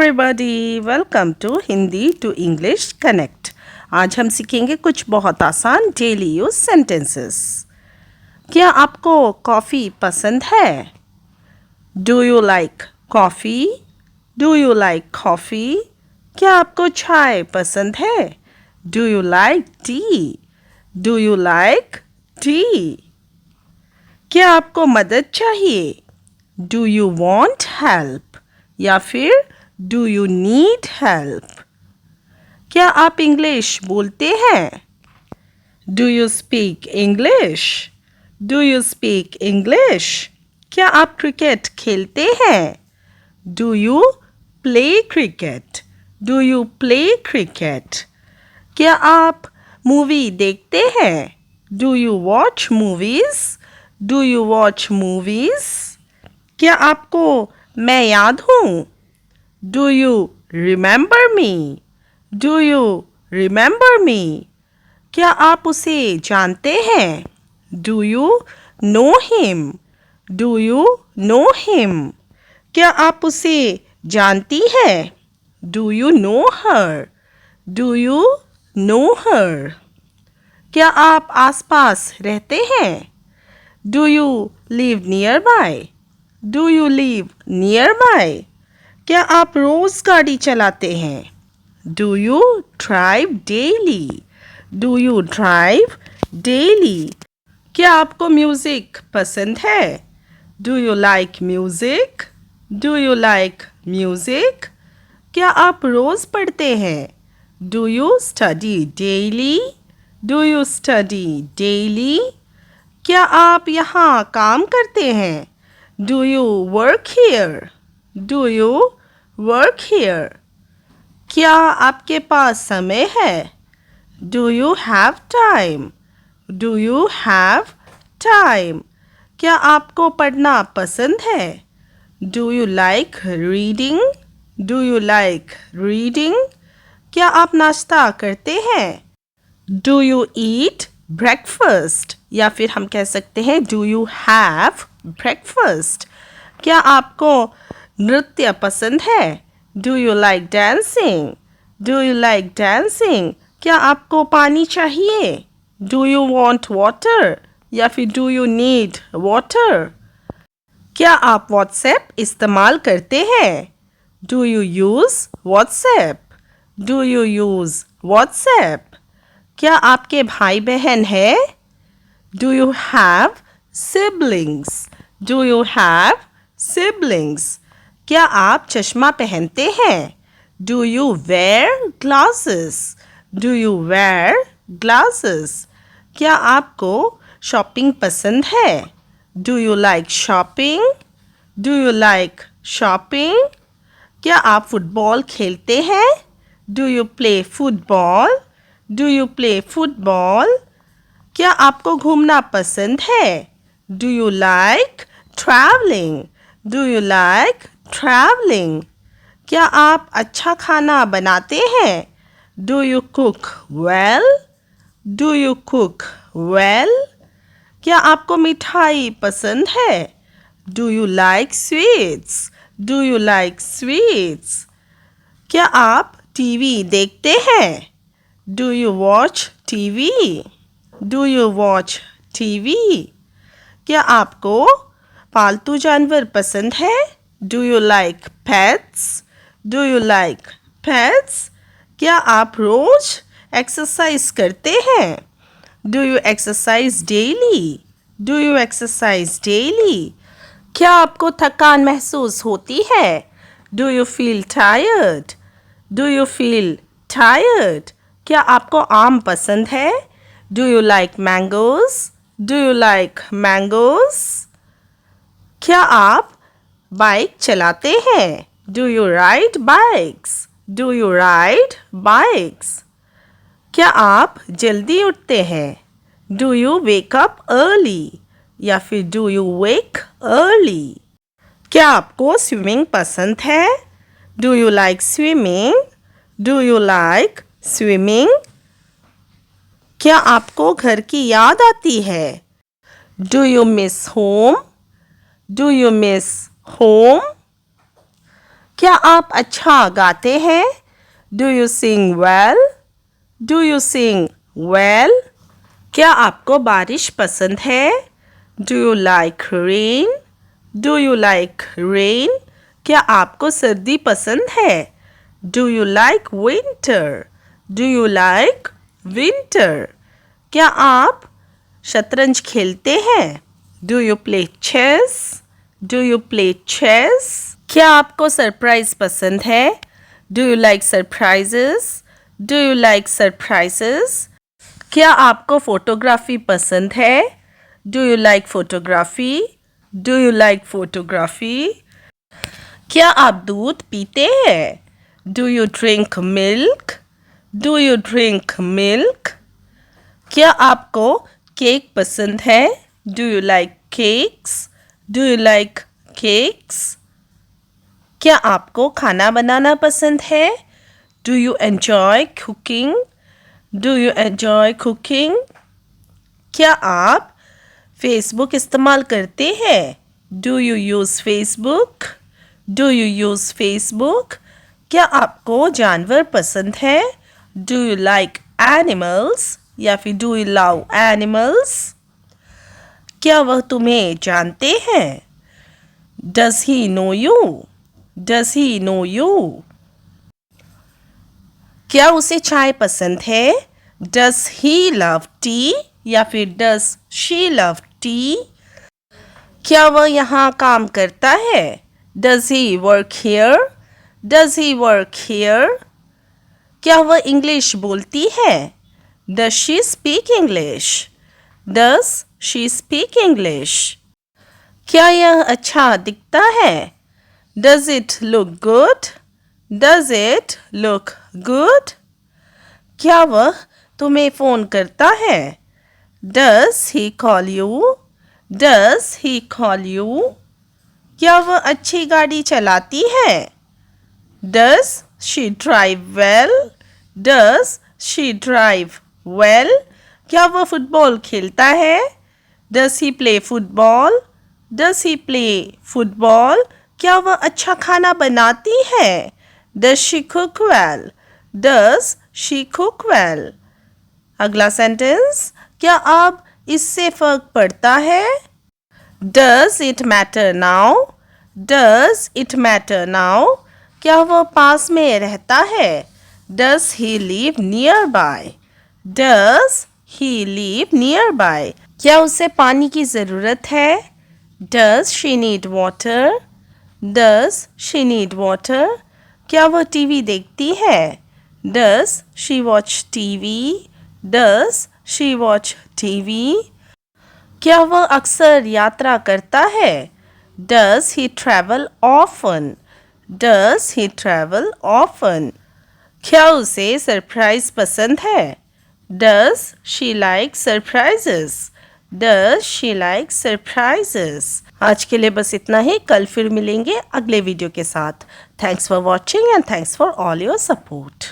Everybody, welcome to Hindi to English connect. आज हम सीखेंगे कुछ बहुत आसान डेली यूज सेंटेंसेस। क्या आपको कॉफ़ी पसंद है? Do you like coffee? Do you like coffee? क्या आपको चाय पसंद है? Do you like T? Do you like T? क्या आपको मदद चाहिए? Do you want help? या फिर डू यू नीड हेल्प? क्या आप इंग्लिश बोलते हैं? Do you speak English? Do you speak English? क्या आप क्रिकेट खेलते हैं? Do you play cricket? Do you play cricket? क्या आप मूवी देखते हैं? Do you watch movies? Do you watch movies? क्या आपको मैं याद हूँ? Do you remember me? Do you remember मी? क्या आप उसे जानते हैं? Do you know him? Do you know him? क्या आप उसे जानती है? Do you know her? Do you know her? क्या आप आसपास रहते हैं? Do you live nearby? Do you live nearby? क्या आप रोज गाड़ी चलाते हैं? Do you drive daily? Do you drive daily? क्या आपको म्यूजिक पसंद है? Do you like music? Do you like music? क्या आप रोज पढ़ते हैं? Do you study daily? Do you study daily? क्या आप यहाँ काम करते हैं? Do you work here? Do you work here? क्या आपके पास समय है? Do you have time? Do you have time? क्या आपको पढ़ना पसंद है? Do you like reading? Do you like reading? क्या आप नाश्ता करते हैं? Do you eat breakfast? या फिर हम कह सकते हैं डू यू हैव ब्रेकफास्ट? क्या आपको नृत्य पसंद है? Do you like dancing? Do you like dancing? क्या आपको पानी चाहिए? Do you want water? या फिर डू यू नीड वाटर? क्या आप व्हाट्सएप इस्तेमाल करते हैं? Do you use WhatsApp? Do you use WhatsApp? क्या आपके भाई बहन है? Do you have siblings? Do you have siblings? क्या आप चश्मा पहनते हैं? Do you where glasses? Do you where glasses? क्या आपको शॉपिंग पसंद है? Do you like shopping? Do you like shopping? क्या आप फुटबॉल खेलते हैं? Do you play football? Do you play football? क्या आपको घूमना पसंद है? Do you like travelling? Do you like travelling? क्या आप अच्छा खाना बनाते हैं? Do you cook well? Do you cook well? क्या आपको मिठाई पसंद है? Do you like sweets? Do you like sweets? क्या आप टीवी देखते हैं? Do you watch TV? Do you watch TV? क्या आपको पालतू जानवर पसंद है? Do you like pets? Do you like pets? क्या आप रोज एक्सरसाइज करते हैं? Do you exercise daily? Do you exercise daily? क्या आपको थकान महसूस होती है? Do you feel tired? Do you feel tired? क्या आपको आम पसंद है? Do you like mangoes? Do you like mangoes? क्या आप बाइक चलाते हैं? Do you ride bikes? Do you ride bikes? क्या आप जल्दी उठते हैं? Do you wake up early? या फिर डू यू वेक अर्ली? क्या आपको स्विमिंग पसंद है? Do you like swimming? Do you like swimming? क्या आपको घर की याद आती है? Do you miss home? Do you miss home? क्या आप अच्छा गाते हैं? Do you sing well? Do you sing well? क्या आपको बारिश पसंद है? Do you like rain? Do you like rain? क्या आपको सर्दी पसंद है? Do you like winter? Do you like winter? क्या आप शतरंज खेलते हैं? Do you play chess? Do you play chess? क्या आपको सरप्राइज पसंद है? Do you like surprises? Do you like surprises? क्या आपको फोटोग्राफी पसंद है? Do you like photography? Do you like photography? क्या आप दूध पीते हैं? Do you drink milk? Do you drink milk? क्या आपको केक पसंद है? Do you like cakes? Do you like cakes? क्या आपको खाना बनाना पसंद है? Do you enjoy cooking? Do you enjoy cooking? क्या आप फेसबुक इस्तेमाल करते हैं? Do you use Facebook? Do you use Facebook? क्या आपको जानवर पसंद है? डू यू लाइक एनिमल्स या फिर डू यू लव एनिमल्स? क्या वह तुम्हें जानते हैं? Does he know you? Does he know you? क्या उसे चाय पसंद है? डज ही लव टी या फिर डज शी लव टी? क्या वह यहाँ काम करता है? Does he work here? Does he work here? क्या वह इंग्लिश बोलती है? Does she speak English? Does she speak English? क्या यह अच्छा दिखता है? Does it look good? Does it look good? क्या वह तुम्हें फ़ोन करता है? Does he call you? Does he call you? क्या वह अच्छी गाड़ी चलाती है? Does she drive well? Does she drive well? क्या वह फुटबॉल खेलता है? Does he play football? Does he play football? क्या वह अच्छा खाना बनाती है? Does she cook well? Does she cook well? अगला सेंटेंस, क्या अब इससे फर्क पड़ता है? Does it matter now? Does it matter now? क्या वह पास में रहता है? Does he live near by? Does he live nearby? क्या उसे पानी की ज़रूरत है? Does she need water? Does she need water? क्या वह टीवी देखती है? Does she watch TV? Does she watch TV? क्या वह अक्सर यात्रा करता है? Does he travel often? Does he travel often? क्या उसे सरप्राइज पसंद है? Does she like surprises? Does she like surprises? आज के लिए बस इतना ही। कल फिर मिलेंगे अगले वीडियो के साथ। Thanks for watching and thanks for all your support.